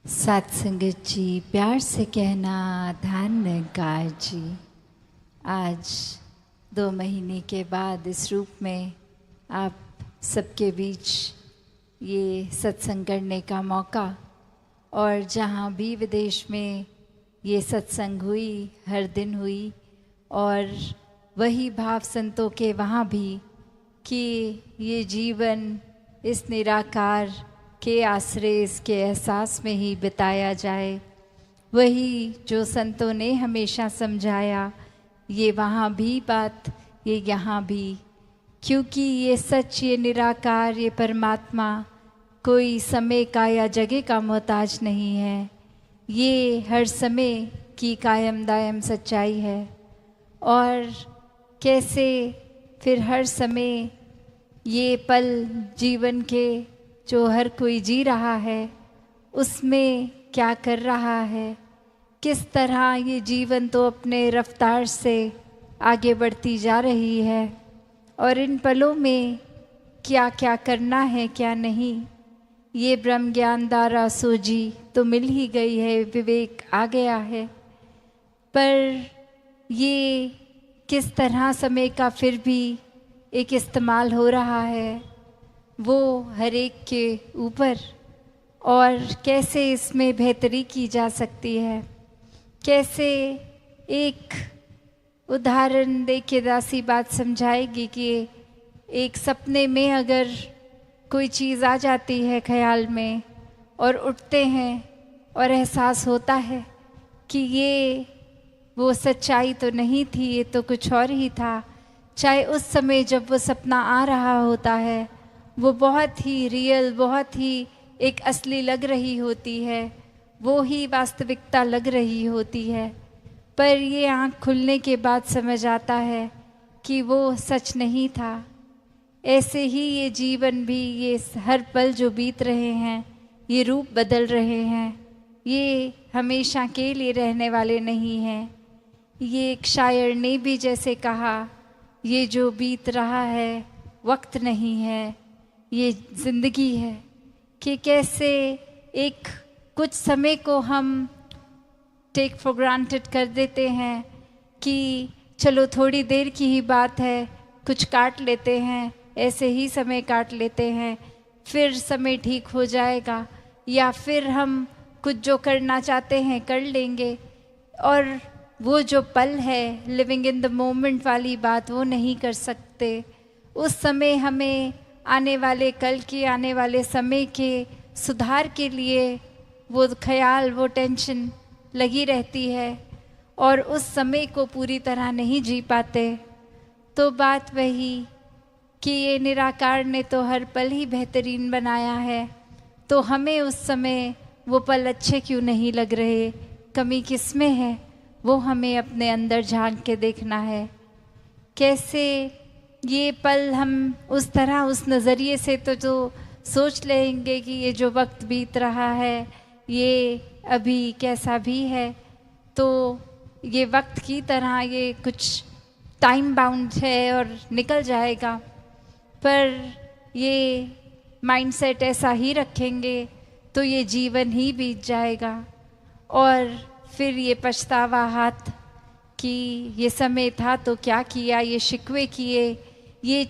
साथ संगत जी, प्यार से कहना धन्यकार जी। आज 2 महीने के बाद इस रूप में आप सबके बीच ये सत्संग करने का मौका, और जहाँ भी विदेश में ये सत्संग हुई, हर दिन हुई, और वही भाव संतों के वहाँ भी कि ये जीवन इस निराकार के आश्रय, इसके एहसास में ही बिताया जाए। वही जो संतों ने हमेशा समझाया, ये वहाँ भी बात, ये यहाँ भी, क्योंकि ये सच, ये निराकार, ये परमात्मा कोई समय का या जगह का मोहताज नहीं है। ये हर समय की कायम दायम सच्चाई है। और कैसे फिर हर समय ये पल जीवन के जो हर कोई जी रहा है, उसमें क्या कर रहा है, किस तरह ये जीवन तो अपने रफ्तार से आगे बढ़ती जा रही है, और इन पलों में क्या क्या करना है, क्या नहीं, ये ब्रह्म ज्ञान द्वारा सूझी तो मिल ही गई है, विवेक आ गया है। पर ये किस तरह समय का फिर भी एक इस्तेमाल हो रहा है, वो हर एक के ऊपर, और कैसे इसमें बेहतरी की जा सकती है। कैसे एक उदाहरण दे के दासी बात समझाएगी कि एक सपने में अगर कोई चीज़ आ जाती है ख्याल में, और उठते हैं और एहसास होता है कि ये वो सच्चाई तो नहीं थी, ये तो कुछ और ही था। चाहे उस समय जब वो सपना आ रहा होता है वो बहुत ही रियल, बहुत ही एक असली लग रही होती है, वो ही वास्तविकता लग रही होती है, पर ये आँख खुलने के बाद समझ आता है कि वो सच नहीं था। ऐसे ही ये जीवन भी, ये हर पल जो बीत रहे हैं, ये रूप बदल रहे हैं, ये हमेशा के लिए रहने वाले नहीं हैं। ये एक शायर ने भी जैसे कहा, ये जो बीत रहा है वक्त नहीं है, ये ज़िंदगी है। कि कैसे एक कुछ समय को हम टेक फॉर ग्रांटेड कर देते हैं कि चलो थोड़ी देर की ही बात है, कुछ काट लेते हैं, ऐसे ही समय काट लेते हैं, फिर समय ठीक हो जाएगा, या फिर हम कुछ जो करना चाहते हैं कर लेंगे। और वो जो पल है, लिविंग इन द मोमेंट वाली बात, वो नहीं कर सकते। उस समय हमें आने वाले कल के, आने वाले समय के सुधार के लिए वो ख्याल, वो टेंशन लगी रहती है, और उस समय को पूरी तरह नहीं जी पाते। तो बात वही कि ये निराकार ने तो हर पल ही बेहतरीन बनाया है, तो हमें उस समय वो पल अच्छे क्यों नहीं लग रहे, कमी किस में है, वो हमें अपने अंदर झांक के देखना है। कैसे ये पल हम उस तरह, उस नज़रिए से तो जो सोच लेंगे कि ये जो वक्त बीत रहा है ये अभी कैसा भी है, तो ये वक्त की तरह ये कुछ टाइम बाउंड है और निकल जाएगा। पर ये माइंडसेट ऐसा ही रखेंगे तो ये जीवन ही बीत जाएगा, और फिर ये पछतावा हाथ कि ये समय था तो क्या किया, ये शिकवे किए, ये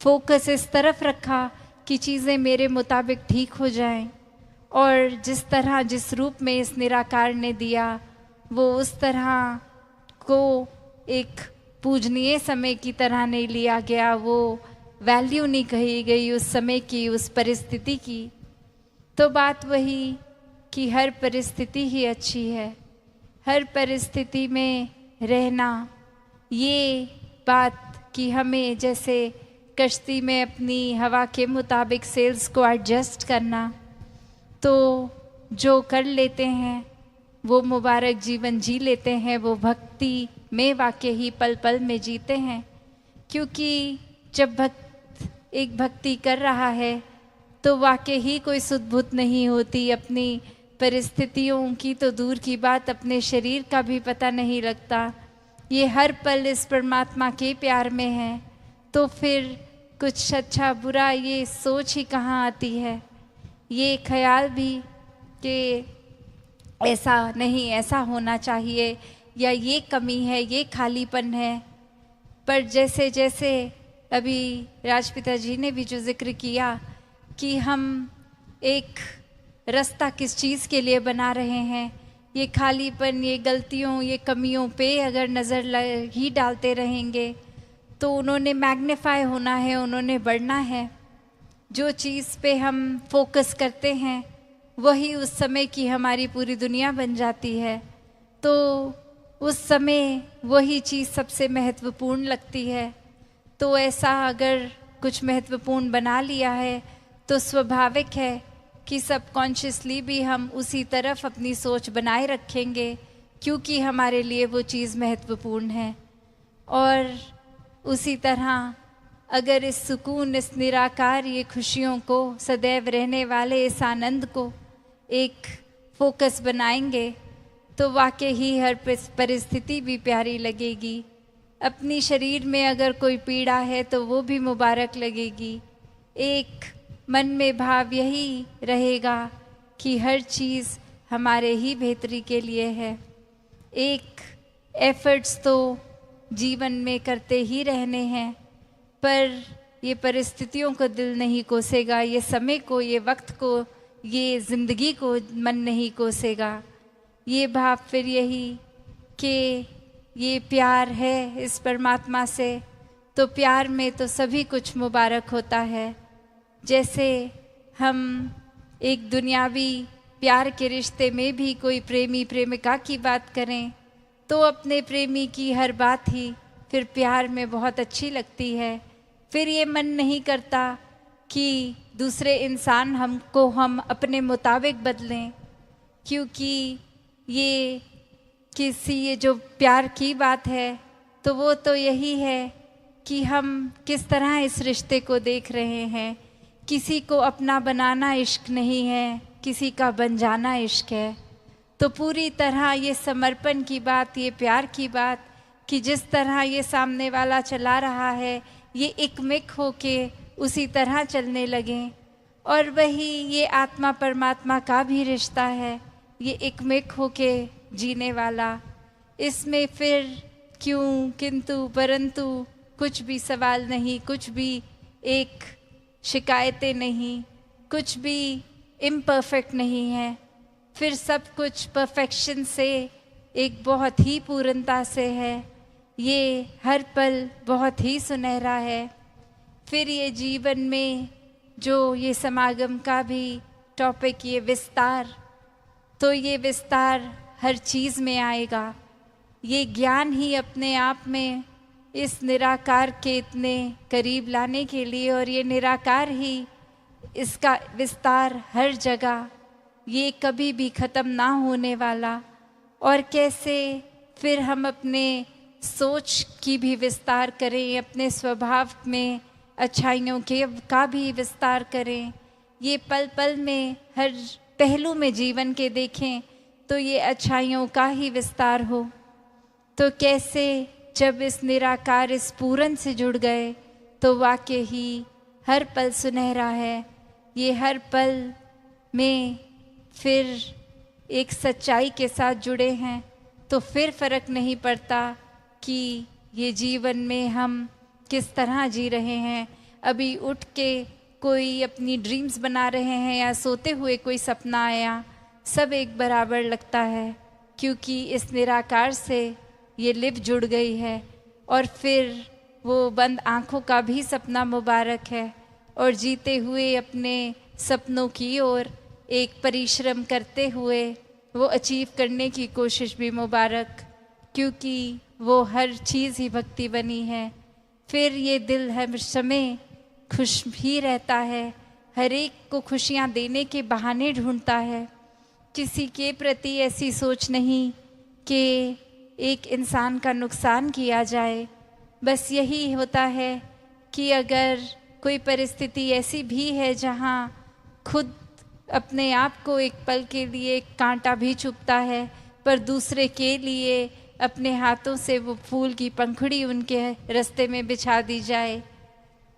फोकस इस तरफ रखा कि चीज़ें मेरे मुताबिक ठीक हो जाएं, और जिस तरह, जिस रूप में इस निराकार ने दिया, वो उस तरह को एक पूजनीय समय की तरह नहीं लिया गया, वो वैल्यू नहीं कही गई उस समय की, उस परिस्थिति की। तो बात वही कि हर परिस्थिति ही अच्छी है, हर परिस्थिति में रहना, ये बात कि हमें जैसे कश्ती में अपनी हवा के मुताबिक सेल्स को एडजस्ट करना, तो जो कर लेते हैं वो मुबारक जीवन जी लेते हैं, वो भक्ति में वाकई ही पल पल में जीते हैं। क्योंकि जब भक्त एक भक्ति कर रहा है तो वाकई ही कोई सुध-बुध नहीं होती, अपनी परिस्थितियों की तो दूर की बात, अपने शरीर का भी पता नहीं लगता। ये हर पल इस परमात्मा के प्यार में है, तो फिर कुछ अच्छा बुरा ये सोच ही कहाँ आती है। ये ख्याल भी कि ऐसा नहीं, ऐसा होना चाहिए, या ये कमी है, ये खालीपन है। पर जैसे जैसे अभी राजपिता जी ने भी जो जिक्र किया कि हम एक रास्ता किस चीज़ के लिए बना रहे हैं, ये खालीपन, ये गलतियों, ये कमियों पे अगर नज़र ही डालते रहेंगे तो उन्होंने मैग्नीफाई होना है, उन्होंने बढ़ना है। जो चीज़ पे हम फोकस करते हैं वही उस समय की हमारी पूरी दुनिया बन जाती है। तो उस समय वही चीज़ सबसे महत्वपूर्ण लगती है। तो ऐसा अगर कुछ महत्वपूर्ण बना लिया है तो स्वाभाविक है कि सबकॉन्शियसली भी हम उसी तरफ अपनी सोच बनाए रखेंगे, क्योंकि हमारे लिए वो चीज़ महत्वपूर्ण है। और उसी तरह अगर इस सुकून, इस निराकार, ये खुशियों को, सदैव रहने वाले इस आनंद को एक फोकस बनाएंगे तो वाकई ही हर परिस्थिति भी प्यारी लगेगी। अपनी शरीर में अगर कोई पीड़ा है तो वो भी मुबारक लगेगी। एक मन में भाव यही रहेगा कि हर चीज़ हमारे ही बेहतरी के लिए है। एक एफर्ट्स तो जीवन में करते ही रहने हैं, पर ये परिस्थितियों को दिल नहीं कोसेगा, ये समय को, ये वक्त को, ये ज़िंदगी को मन नहीं कोसेगा। ये भाव फिर यही कि ये प्यार है इस परमात्मा से, तो प्यार में तो सभी कुछ मुबारक होता है। जैसे हम एक दुनियावी प्यार के रिश्ते में भी कोई प्रेमी प्रेमिका की बात करें तो अपने प्रेमी की हर बात ही फिर प्यार में बहुत अच्छी लगती है। फिर ये मन नहीं करता कि दूसरे इंसान हम अपने मुताबिक बदलें, क्योंकि ये जो प्यार की बात है तो वो तो यही है कि हम किस तरह इस रिश्ते को देख रहे हैं। किसी को अपना बनाना इश्क नहीं है, किसी का बन जाना इश्क है। तो पूरी तरह ये समर्पण की बात, ये प्यार की बात कि जिस तरह ये सामने वाला चला रहा है ये एकमिक होके उसी तरह चलने लगें। और वही ये आत्मा परमात्मा का भी रिश्ता है, ये एकमिक होके जीने वाला। इसमें फिर क्यों, किंतु, परंतु कुछ भी सवाल नहीं, कुछ भी एक शिकायतें नहीं, कुछ भी इम्परफेक्ट नहीं है। फिर सब कुछ परफेक्शन से, एक बहुत ही पूर्णता से है। ये हर पल बहुत ही सुनहरा है। फिर ये जीवन में जो ये समागम का भी टॉपिक, ये विस्तार, तो ये विस्तार हर चीज़ में आएगा। ये ज्ञान ही अपने आप में इस निराकार के इतने करीब लाने के लिए, और ये निराकार ही इसका विस्तार हर जगह, ये कभी भी ख़त्म ना होने वाला। और कैसे फिर हम अपने सोच की भी विस्तार करें, अपने स्वभाव में अच्छाइयों के का भी विस्तार करें। ये पल पल में हर पहलू में जीवन के देखें तो ये अच्छाइयों का ही विस्तार हो। तो कैसे जब इस निराकार, इस पूरन से जुड़ गए तो वाकई ही हर पल सुनहरा है। ये हर पल में फिर एक सच्चाई के साथ जुड़े हैं तो फिर फ़र्क नहीं पड़ता कि ये जीवन में हम किस तरह जी रहे हैं। अभी उठ के कोई अपनी ड्रीम्स बना रहे हैं या सोते हुए कोई सपना आया, सब एक बराबर लगता है, क्योंकि इस निराकार से ये लिप जुड़ गई है। और फिर वो बंद आँखों का भी सपना मुबारक है, और जीते हुए अपने सपनों की ओर एक परिश्रम करते हुए वो अचीव करने की कोशिश भी मुबारक, क्योंकि वो हर चीज़ ही भक्ति बनी है। फिर ये दिल हर समय खुश ही रहता है, हर एक को खुशियाँ देने के बहाने ढूंढता है। किसी के प्रति ऐसी सोच नहीं कि एक इंसान का नुकसान किया जाए। बस यही होता है कि अगर कोई परिस्थिति ऐसी भी है जहाँ खुद अपने आप को एक पल के लिए एक कांटा भी चुभता है, पर दूसरे के लिए अपने हाथों से वो फूल की पंखुड़ी उनके रास्ते में बिछा दी जाए,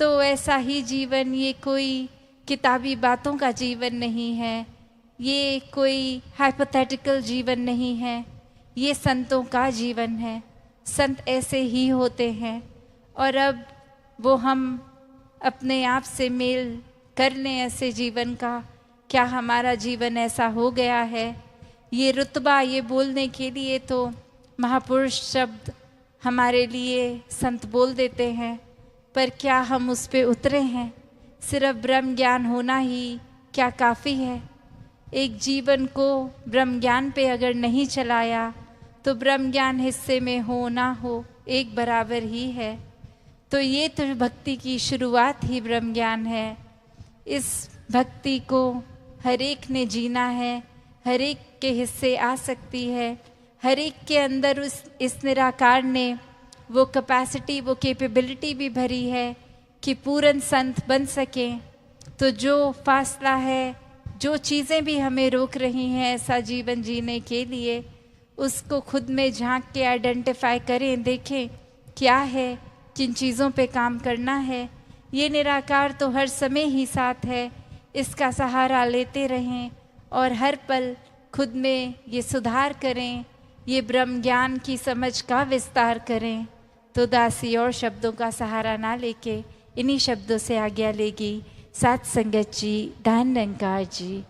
तो ऐसा ही जीवन, ये कोई किताबी बातों का जीवन नहीं है। ये कोई हाइपोथेटिकल जीवन नहीं है, ये संतों का जीवन है। संत ऐसे ही होते हैं। और अब वो हम अपने आप से मेल कर लें ऐसे जीवन का। क्या हमारा जीवन ऐसा हो गया है? ये रुतबा, ये बोलने के लिए तो महापुरुष शब्द हमारे लिए संत बोल देते हैं, पर क्या हम उस पे उतरे हैं? सिर्फ ब्रह्म ज्ञान होना ही क्या काफ़ी है? एक जीवन को ब्रह्म ज्ञान पे अगर नहीं चलाया तो ब्रह्म ज्ञान हिस्से में हो ना हो एक बराबर ही है। तो ये तो भक्ति की शुरुआत ही ब्रह्म ज्ञान है। इस भक्ति को हर एक ने जीना है, हर एक के हिस्से आ सकती है। हर एक के अंदर इस निराकार ने वो कैपेसिटी, वो कैपेबिलिटी भी भरी है कि पूर्ण संत बन सकें। तो जो फासला है, जो चीज़ें भी हमें रोक रही हैं ऐसा जीवन जीने के लिए, उसको खुद में झांक के आइडेंटिफाई करें, देखें क्या है, किन चीज़ों पे काम करना है। ये निराकार तो हर समय ही साथ है, इसका सहारा लेते रहें और हर पल खुद में ये सुधार करें, ये ब्रह्म ज्ञान की समझ का विस्तार करें। तो दासी और शब्दों का सहारा ना लेके इन्हीं शब्दों से आज्ञा लेगी। सात संगत जी, धन निरंकार जी।